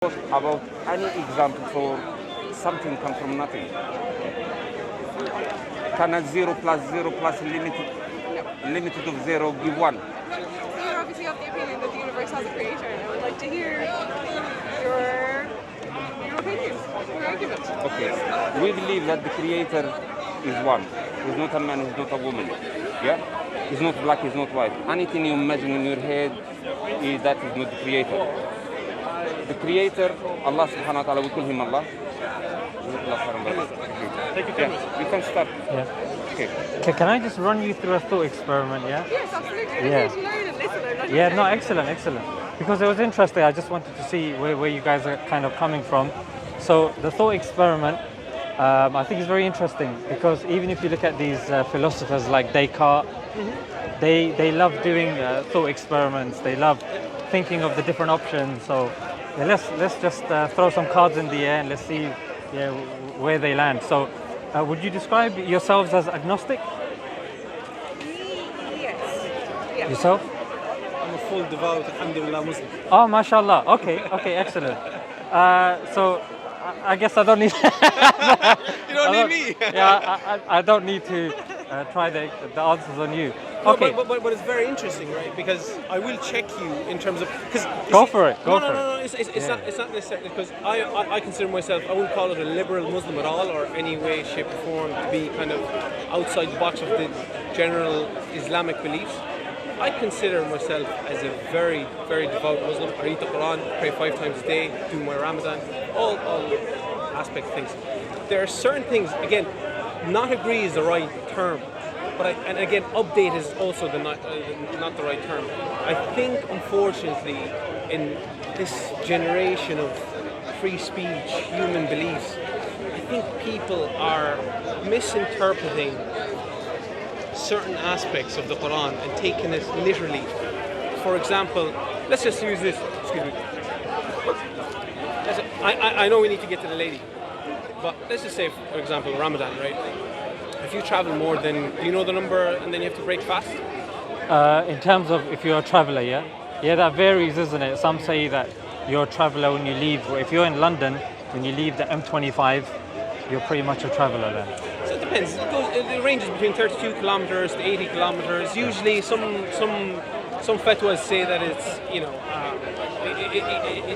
About any example for something come from nothing. Can a 0 plus limited of 0 give 1? So you're obviously of the opinion that the universe has a creator. I would like to hear your opinion, your argument. Okay. We believe that the creator is one. He's not a man, he's not a woman. Yeah? He's not black, he's not white. Anything you imagine in your head, that is not the creator. The creator, Allah subhanahu wa ta'ala, we call him Allah. Yeah, you can start. Yeah. Okay. Can I just run you through a thought experiment, yeah? Yes, absolutely. I'm Yeah. here to learn and listen. I'm not Yeah, here no, to- excellent. Because it was interesting. I just wanted to see where you guys are kind of coming from. So the thought experiment, I think is very interesting because even if you look at these philosophers like Descartes, they love doing thought experiments. They love thinking of the different options. So yeah, let's just throw some cards in the air and let's see where they land. So would you describe yourselves as agnostic? Yes. Yeah. Yourself? I'm a full devout, alhamdulillah, Muslim. Oh, mashallah. Okay, excellent. So I guess I don't need. You don't need me. Yeah, I don't need to try the answers on you. No, Okay, but it's very interesting, right? Because I will check you in terms of Go for it. No. It's not necessarily because I consider myself. I wouldn't call it a liberal Muslim at all, or any way, shape, or form to be kind of outside the box of the general Islamic beliefs. I consider myself as a very, very devout Muslim. I read the Quran, pray 5 times a day, do my Ramadan, all aspects of things. There are certain things, again, not agree is the right term, but and again, update is also not the right term. I think, unfortunately, in this generation of free speech, human beliefs, I think people are misinterpreting certain aspects of the Quran and taking it literally. For example, let's just use this. Excuse me. I know we need to get to the lady, but let's just say, for example, Ramadan, right? If you travel more than, do you know the number, and then you have to break fast? in terms of if you're a traveller, yeah, that varies, isn't it? Some say that you're a traveller when you leave. If you're in London, when you leave the M25, you're pretty much a traveller then. So it depends. It ranges between 32 kilometers to 80 kilometers. Usually, some fatwas say that it's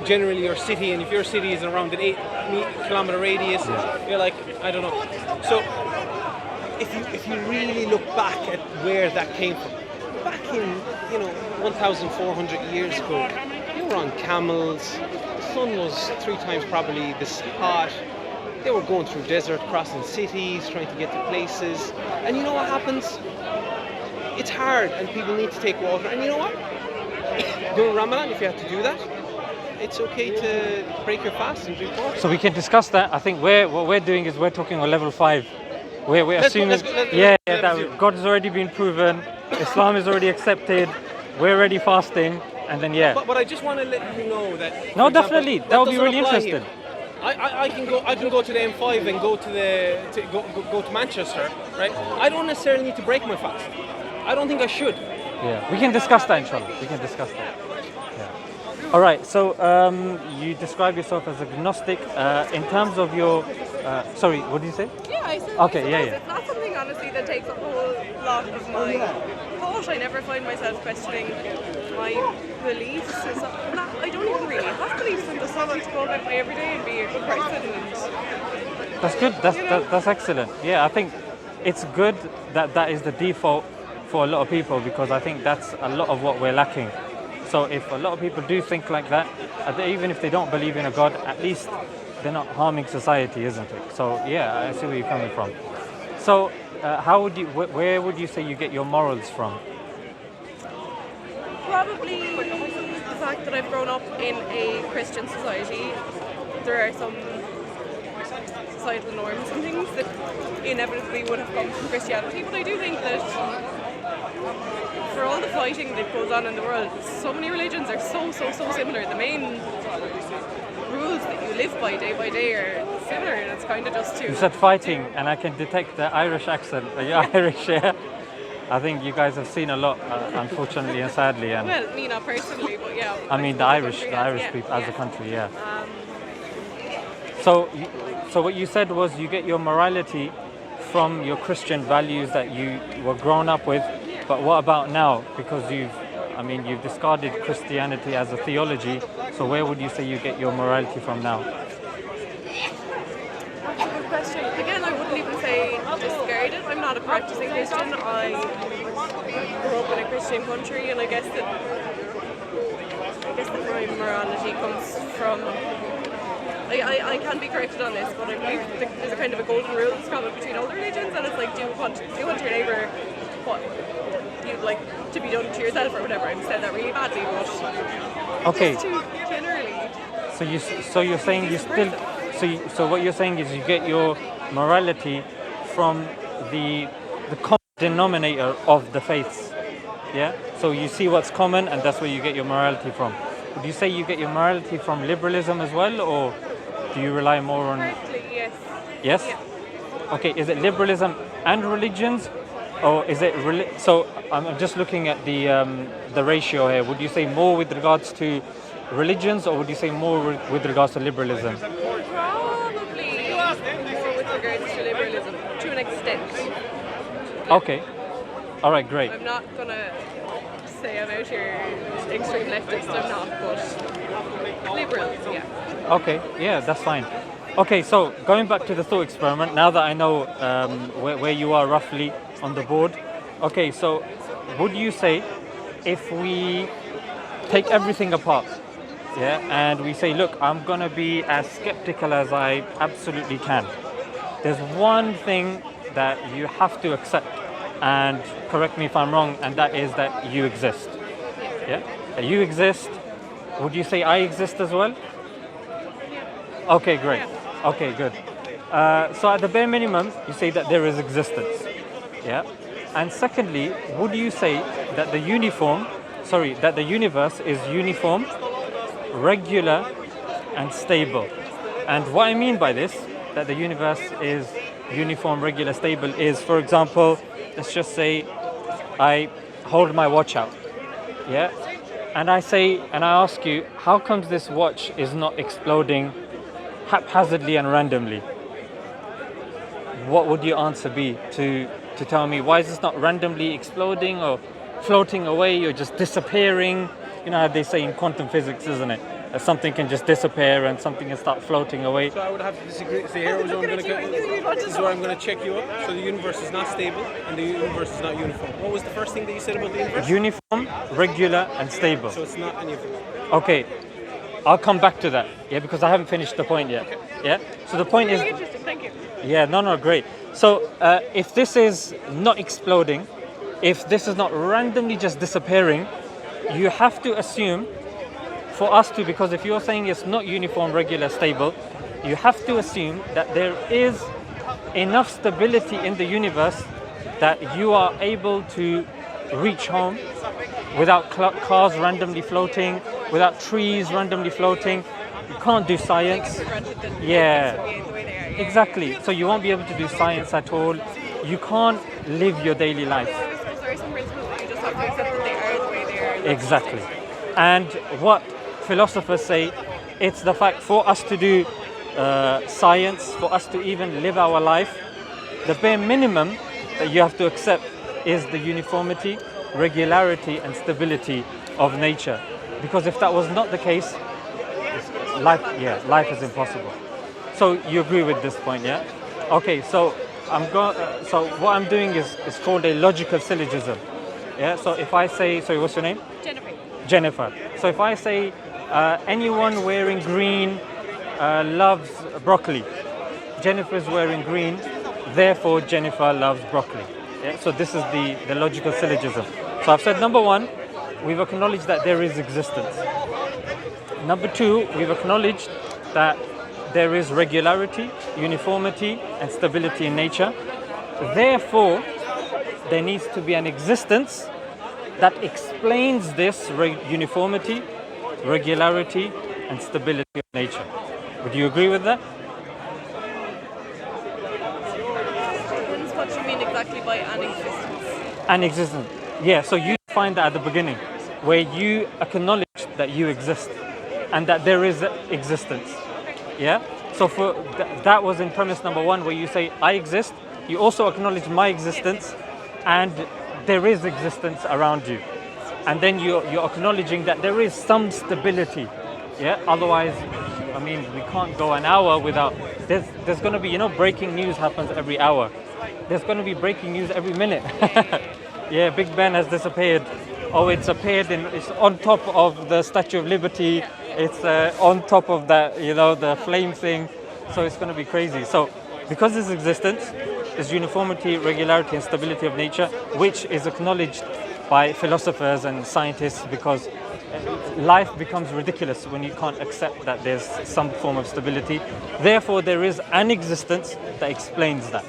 generally your city, and if your city is around an 8-kilometer radius, you're like, I don't know. So if you really look back at where that came from, back in 1,400 years ago, you were on camels. The sun was 3 times probably this hot. They were going through desert, crossing cities, trying to get to places. And you know what happens? It's hard and people need to take water. And you know what? During Ramadan, if you have to do that, it's okay to break your fast and drink water. So we can discuss that. I think what we're doing is we're talking on level 5. We're assuming, let's go that God has already been proven, Islam is already accepted, we're already fasting, and then But I just want to let you know that. No, for example, definitely. That would be doesn't really apply interesting. here. I can go to the M5 and go to Manchester, right? I don't necessarily need to break my fast. I don't think I should. Yeah, we can discuss that, inshallah. We can discuss that. Yeah. All right. So you describe yourself as agnostic. In terms of your, sorry, what did you say? Yeah, I said. Okay, I yeah. suppose it's not something, honestly, that takes up a whole lot of my thought. I never find myself questioning my beliefs. I don't even really have beliefs. I'm just happy to go about my everyday and be a good person. And That's good. That's excellent. Yeah, I think it's good that is the default for a lot of people because I think that's a lot of what we're lacking. So if a lot of people do think like that, even if they don't believe in a God, at least they're not harming society, isn't it? So yeah, I see where you're coming from. So where would you say you get your morals from? probably the fact that I've grown up in a Christian society. There are some societal norms and things that inevitably would have come from Christianity, but I do think that for all the fighting that goes on in the world, so many religions are so similar. The main rules that you live by day are similar, and it's kind of just to... You said fighting, and I can detect the Irish accent. Are you Irish, yeah? I think you guys have seen a lot, unfortunately and sadly. And well, me not personally, but yeah. I mean the Irish yeah, people as a country, yeah. So what you said was you get your morality from your Christian values that you were grown up with, but what about now? Because you've discarded Christianity as a theology, so where would you say you get your morality from now? That's a good question. Again, I wouldn't even say discarded. I'm not a practicing Christian. I grew up in a Christian country, and I guess that my morality comes from. I can be corrected on this, but I believe there's a kind of a golden rule that's common between all the religions, and it's like do unto your neighbour what you'd like to be done to yourself or whatever. I've said that really badly, but Okay. just to generally. So you're saying you still. So what you're saying is you get your morality from the common denominator of the faiths. Yeah. So you see what's common, and that's where you get your morality from. Would you say you get your morality from liberalism as well, or do you rely more on? Correctly, yes. Yes. Yeah. Okay. Is it liberalism and religions, or is it? So I'm just looking at the ratio here. Would you say more with regards to religions, or would you say more with regards to liberalism? Probably more with regards to liberalism, to an extent. Okay. All right. Great. I'm not gonna say I'm out here extreme leftist, I'm not, but liberals, yeah. Okay, yeah, that's fine. Okay, so going back to the thought experiment, now that I know where you are roughly on the board, okay, so would you say if we take everything apart, yeah, and we say, look, I'm gonna be as skeptical as I absolutely can. There's one thing that you have to accept, and correct me if I'm wrong, and that is that you exist. Yeah? That you exist. Would you say I exist as well? Okay, great. Okay, good. So at the bare minimum, you say that there is existence. Yeah? And secondly, would you say that the universe is uniform, regular, and stable? And what I mean by this, that the universe is uniform, regular, stable, is, for example, let's just say I hold my watch out, yeah? And I ask you, how comes this watch is not exploding haphazardly and randomly? What would your answer be to tell me, why is this not randomly exploding or floating away or just disappearing? You know how they say in quantum physics, isn't it? That something can just disappear and something can start floating away. So I would have to disagree. So here is where I'm going to check you up. So the universe is not stable and the universe is not uniform. What was the first thing that you said about the universe? Uniform, regular, and stable. So it's not any of them. Okay, I'll come back to that. Yeah, because I haven't finished the point yet. Yeah. So the point is. Really interesting, thank you. Yeah. No. Great. So if this is not exploding, if this is not randomly just disappearing, you have to assume. For us to, because if you're saying it's not uniform, regular, stable, you have to assume that there is enough stability in the universe that you are able to reach home without cars randomly floating, without trees randomly floating. You can't do science. Yeah, exactly. So you won't be able to do science at all. You can't live your daily life. There are some principles that you just have to accept that they are the way they are. Exactly. And what philosophers say, it's the fact for us to do science, for us to even live our life, the bare minimum that you have to accept is the uniformity, regularity, and stability of nature. Because if that was not the case, life is impossible. So you agree with this point, yeah? Okay, so so what I'm doing is called a logical syllogism. Yeah. So if I say, sorry, what's your name? Jennifer. So if I say anyone wearing green loves broccoli. Jennifer is wearing green, therefore Jennifer loves broccoli. Yeah? So this is the logical syllogism. So I've said number one, we've acknowledged that there is existence. Number two, we've acknowledged that there is regularity, uniformity, and stability in nature. Therefore, there needs to be an existence that explains this uniformity, regularity, and stability of nature. Would you agree with that? What do you mean exactly by an existence? An existence. Yeah, so you find that at the beginning, where you acknowledge that you exist and that there is existence. Yeah? So that was in premise number one, where you say I exist, you also acknowledge my existence, and there is existence around you. And then you're acknowledging that there is some stability. Yeah. Otherwise, I mean, we can't go an hour without. There's going to be, breaking news happens every hour. There's going to be breaking news every minute. Yeah, Big Ben has disappeared. Oh, it's appeared it's on top of the Statue of Liberty. It's on top of that, the flame thing. So it's going to be crazy. So because there's existence, there's uniformity, regularity, and stability of nature, which is acknowledged by philosophers and scientists, because life becomes ridiculous when you can't accept that there's some form of stability. Therefore, there is an existence that explains that.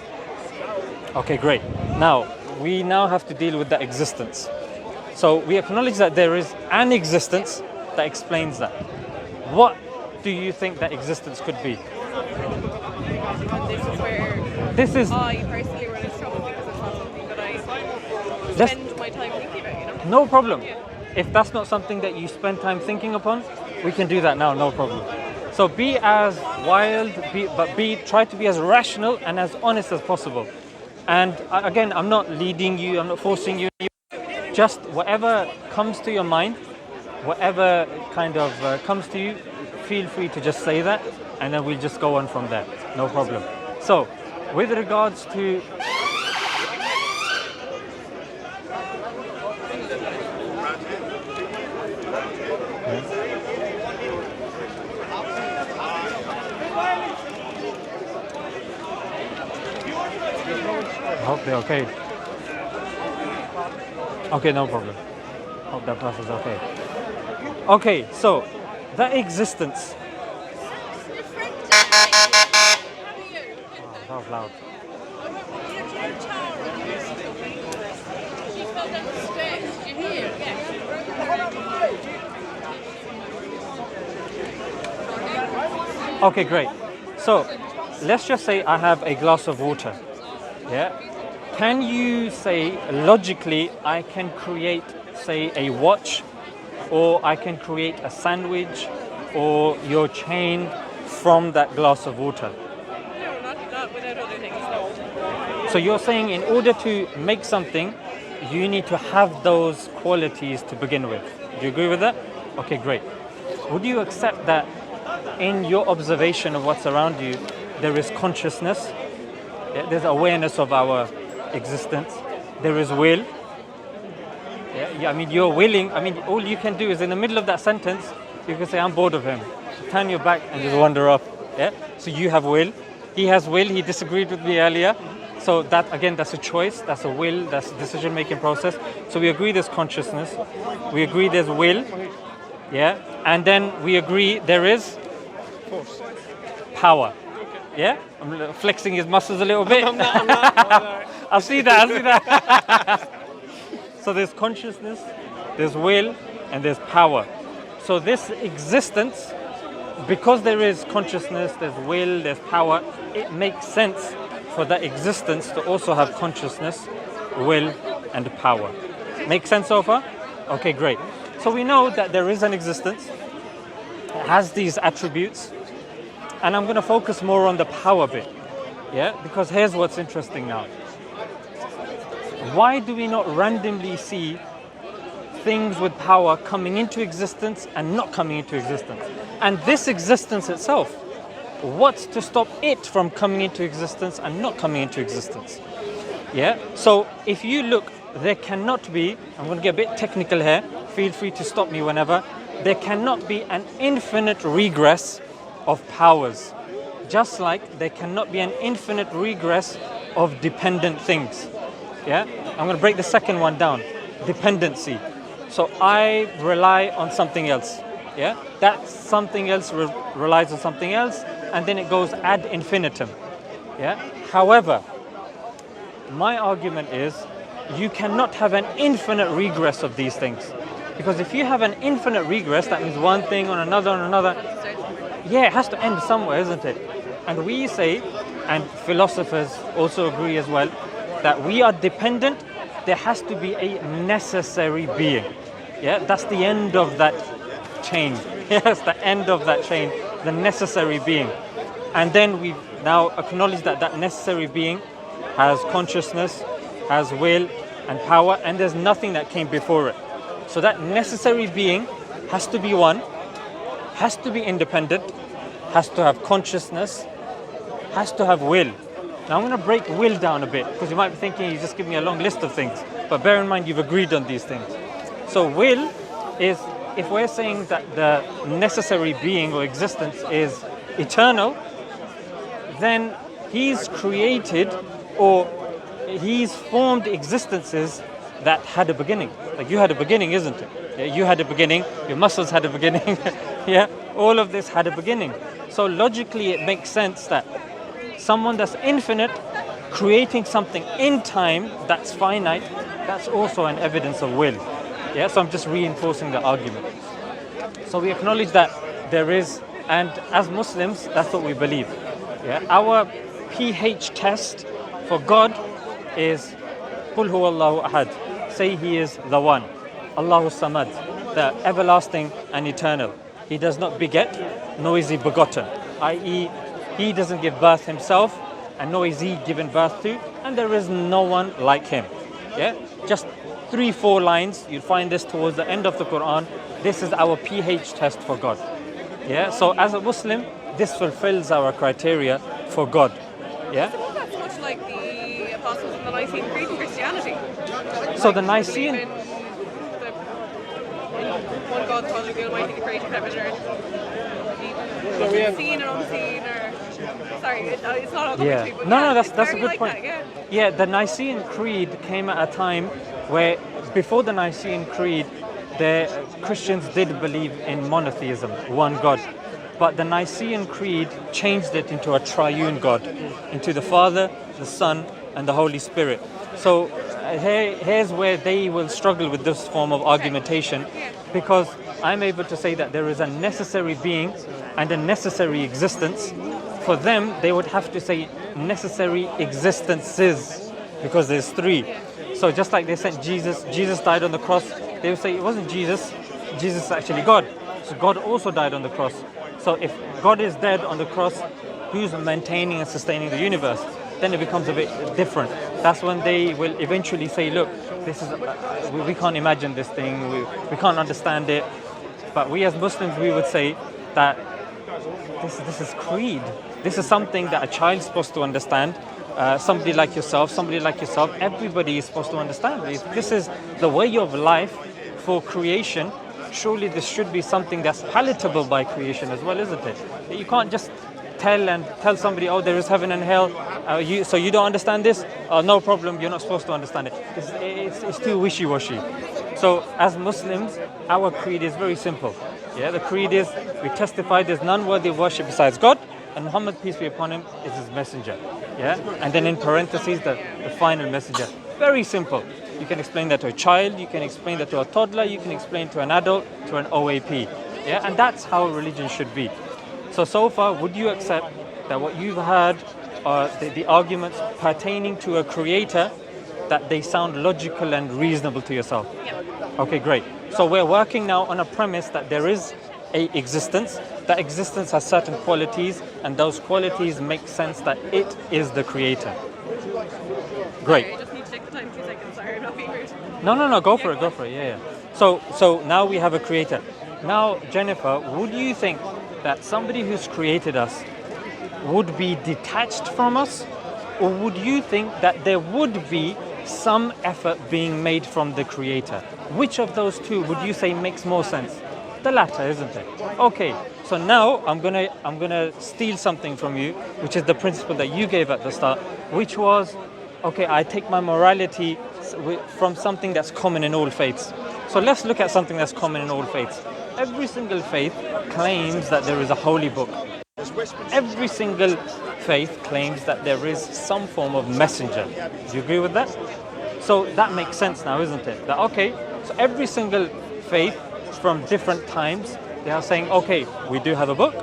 Okay, great. Now, we have to deal with that existence. So we acknowledge that there is an existence that explains that. What do you think that existence could be? This is where I personally run into trouble, because it's not something that I spend my time thinking about, No problem. Yeah. If that's not something that you spend time thinking upon, we can do that now, no problem. So be as wild, try to be as rational and as honest as possible. And again, I'm not leading you, I'm not forcing you. Just whatever comes to your mind, whatever kind of comes to you, feel free to just say that, and then we'll just go on from there, no problem. So, with regards to I hope they're okay. Okay, no problem. Hope that bus is okay. Okay, so that existence. That was loud. Okay, great. So let's just say I have a glass of water. Yeah. Can you say logically I can create, say, a watch, or I can create a sandwich or your chain from that glass of water? No, not without other things, no. So you're saying in order to make something, you need to have those qualities to begin with. Do you agree with that? Okay, great. Would you accept that in your observation of what's around you, there is consciousness, there's awareness of our existence, there is will? Yeah, I mean, you're willing. I mean, all you can do is in the middle of that sentence, you can say, I'm bored of him. Turn your back and just wander off. Yeah. So you have will. He has will. He disagreed with me earlier. So that, again, that's a choice. That's a will. That's a decision-making process. So we agree there's consciousness. We agree there's will. Yeah. And then we agree there is Force. power. Yeah. I'm flexing his muscles a little bit. I'm not. I see that. So there's consciousness, there's will, and there's power. So this existence, because there is consciousness, there's will, there's power, it makes sense for that existence to also have consciousness, will, and power. Make sense so far? Okay, great. So we know that there is an existence, it has these attributes, and I'm going to focus more on the power bit. Yeah, because here's what's interesting now. Why do we not randomly see things with power coming into existence and not coming into existence? And this existence itself, what's to stop it from coming into existence and not coming into existence? Yeah. So if you look, there cannot be, I'm going to get a bit technical here, feel free to stop me whenever, there cannot be an infinite regress of powers. Just like there cannot be an infinite regress of dependent things. Yeah, I'm going to break the second one down. Dependency. So I rely on something else. Yeah, that something else relies on something else, and then it goes ad infinitum. Yeah. However, my argument is you cannot have an infinite regress of these things, because if you have an infinite regress, that means one thing on another on another. Yeah, it has to end somewhere, isn't it? And we say, and philosophers also agree as well, that we are dependent, there has to be a necessary being. Yeah, that's the end of that chain. Yes, the end of that chain, the necessary being. And then we now acknowledge that that necessary being has consciousness, has will and power, and there's nothing that came before it. So that necessary being has to be one, has to be independent, has to have consciousness, has to have will. Now I'm going to break will down a bit, because you might be thinking you just give me a long list of things, but bear in mind you've agreed on these things. So will is, if we're saying that the necessary being or existence is eternal, then he's created or he's formed existences that had a beginning. Like you had a beginning, isn't it? Yeah, you had a beginning, your muscles had a beginning, yeah, all of this had a beginning. So logically it makes sense that someone that's infinite creating something in time that's finite, that's also an evidence of will. Yeah, so I'm just reinforcing the argument. So we acknowledge that there is, and as Muslims, that's what we believe. Yeah, our pH test for God is Qul huwa Allahu ahad. Say He is the one. Allahu samad, the everlasting and eternal. He does not beget, nor is He begotten. I.e., He doesn't give birth Himself, and nor is He given birth to, and there is no one like Him. Yeah, just 3-4 lines. You'll find this towards the end of the Quran. This is our pH test for God. Yeah, so as a Muslim, this fulfills our criteria for God. Yeah. That's much like the apostles in the Nicene Creed in Christianity. So the Nicene. In one God, the Father, the Almighty, the Creator of heaven and earth. Seen and unseen, or sorry, it's not all coming to me, but No, yeah, that's it's a very good like point. that, yeah. Yeah, the Nicene Creed came at a time where, before the Nicene Creed, the Christians did believe in monotheism, one God. But the Nicene Creed changed it into a triune God, into the Father, the Son, and the Holy Spirit. So here's where they will struggle with this form of argumentation, because I'm able to say that there is a necessary being and a necessary existence. For them, they would have to say necessary existences, because there's 3. So just like they said Jesus died on the cross, they would say it wasn't Jesus is actually God. So God also died on the cross. So if God is dead on the cross, who's maintaining and sustaining the universe? Then it becomes a bit different. That's when they will eventually say, look, this is we can't imagine this thing, we can't understand it. But we as Muslims, we would say that this is creed. This is something that a child's supposed to understand. Somebody like yourself, everybody is supposed to understand. If this is the way of life for creation, surely this should be something that's palatable by creation as well, isn't it? You can't just tell somebody, oh, there is heaven and hell, so you don't understand this? No problem, you're not supposed to understand it. It's too wishy-washy. So as Muslims, our creed is very simple. Yeah, the creed is, we testify there's none worthy of worship besides God, and Muhammad, peace be upon him, is his messenger. Yeah, and then in parentheses, the final messenger. Very simple. You can explain that to a child, you can explain that to a toddler, you can explain to an adult, to an OAP. Yeah, and that's how religion should be. So far, would you accept that what you've heard are the arguments pertaining to a creator, that they sound logical and reasonable to yourself? Yeah. Okay, great. So we're working now on a premise that there is a existence. That existence has certain qualities, and those qualities make sense that it is the creator. Great. Sorry, I just need to take the time, 2 seconds. Sorry, I'm not being rude. No, go for it. Yeah. So now we have a creator. Now, Jennifer, would you think that somebody who's created us would be detached from us, or would you think that there would be some effort being made from the creator? Which of those two would you say makes more sense? The latter, isn't it? Okay, so now I'm gonna steal something from you, which is the principle that you gave at the start, which was, okay, I take my morality from something that's common in all faiths. So let's look at something that's common in all faiths. Every single faith claims that there is a holy book. Every single faith claims that there is some form of messenger. Do you agree with that? So that makes sense now, isn't it? That, okay, so every single faith from different times, they are saying, okay, we do have a book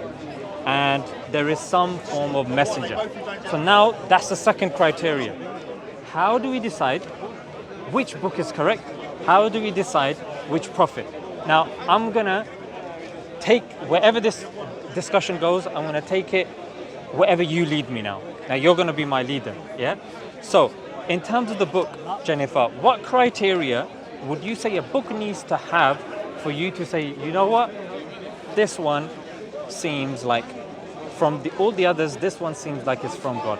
and there is some form of messenger. So now that's the second criteria. How do we decide which book is correct? How do we decide which prophet? Now, I'm gonna take, wherever this discussion goes, I'm gonna take it wherever you lead me now. Now you're going to be my leader, yeah? So, in terms of the book, Jennifer, what criteria would you say a book needs to have for you to say, you know what, this one seems like, from all the others, this one seems like it's from God?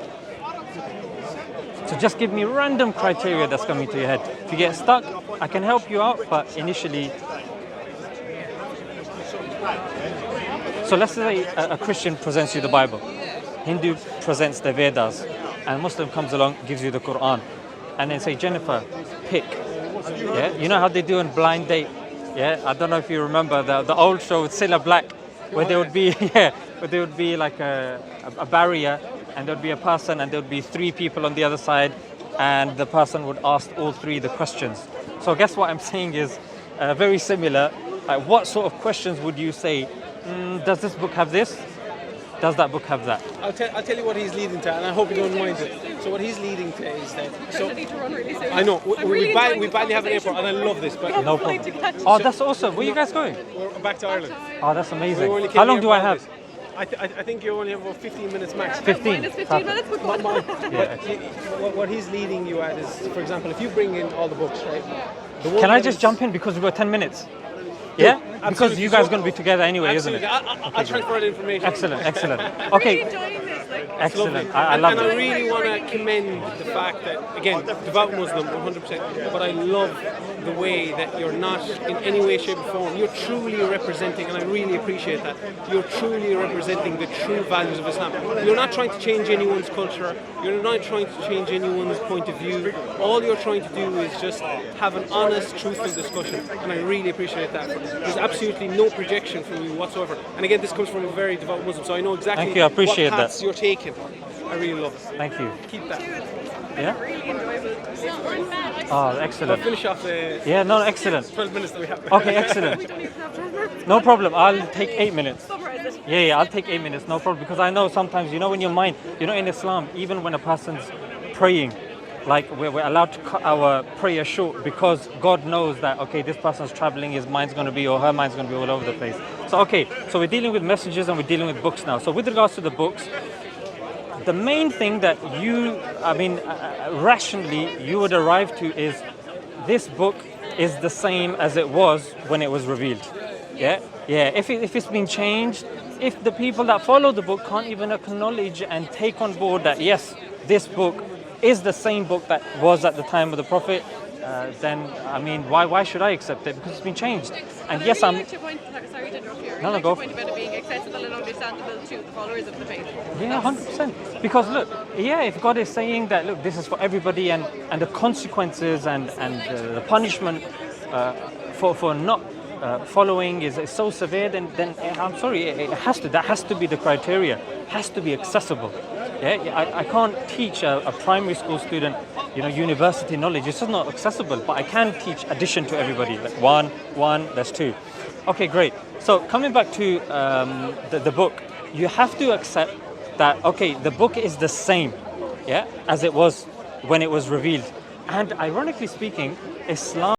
So just give me random criteria that's coming to your head. If you get stuck, I can help you out, but initially... So let's say a Christian presents you the Bible, Hindu presents the Vedas, and Muslim comes along, gives you the Quran, and then say, Jennifer, pick. Yeah, you know how they do in Blind Date? Yeah, I don't know if you remember the old show with Cilla Black, where there would be where there would be like a barrier, and there would be a person, and there would be 3 people on the other side, and the person would ask all 3 the questions. So I guess what I'm saying is very similar. Like, what sort of questions would you say? Does this book have this? Does that book have that? I'll tell you what he's leading to, and I hope you don't mind it. So what he's leading to is that... So, I need to run really soon. I know, I'm we really enjoying this badly have an airport, and I conversation. love this, but No Flight problem. to catch. Oh, that's awesome. Where are you guys going? we're back to Ireland. Oh, that's amazing. We only came How long here do I for have? this. I think you only have about 15 minutes max. 15. Minus 15 minutes, but go on. What he's leading you at is, for example, if you bring in all the books, right? The one Can I that just is- jump in because we've got 10 minutes? Yeah? Because absolutely. you guys are going to be together anyway, Absolutely. isn't it? I'll transfer the information. Excellent, excellent. Really Okay, enjoying this. Like, excellent. I love and I it. really want to commend the fact that, again, devout Muslim, 100%, but I love the way that you're not in any way, shape or form, you're truly representing, and I really appreciate that, you're truly representing the true values of Islam. You're not trying to change anyone's culture, you're not trying to change anyone's point of view. All you're trying to do is just have an honest, truthful discussion, and I really appreciate that. There's absolutely no projection from you whatsoever. And again, this comes from a very devout Muslim, so I know exactly Thank you, I appreciate what paths that. you're taking. I really love it. Thank you. Keep that. Yeah? really enjoyable. Oh, I'll excellent. finish off the Yeah, no, excellent. 12 minutes that we have. Okay, excellent. We don't even have 12 minutes. No problem. I'll take 8 minutes. Summarize it. Yeah, I'll take 8 minutes, no problem. Because I know sometimes, you know, in your mind, you know, in Islam, even when a person's praying, like we're allowed to cut our prayer short because God knows that, okay, this person's traveling, his mind's going to be, or her mind's going to be all over the place. So, okay, so we're dealing with messages and we're dealing with books now. So with regards to the books, the main thing that you, rationally, you would arrive to is this book is the same as it was when it was revealed. Yeah? Yeah, if it's been changed, if the people that follow the book can't even acknowledge and take on board that, yes, this book is the same book that was at the time of the Prophet, then, I mean, why should I accept it? Because it's been changed. And yes, I I'm... really liked your point, sorry to interrupt you. I really No, liked go your for point about it being accessible and understandable to the followers of the faith. Yeah, 100%. Because look, yeah, if God is saying that, look, this is for everybody, and the consequences and the punishment for not following is so severe, then I'm sorry, that has to be the criteria. Has to be accessible. Yeah, I can't teach a primary school student, you know, university knowledge. It's just not accessible. But I can teach addition to everybody. Like one, that's 2. Okay, great. So coming back to the book, you have to accept that, okay, the book is the same, yeah, as it was when it was revealed. And ironically speaking, Islam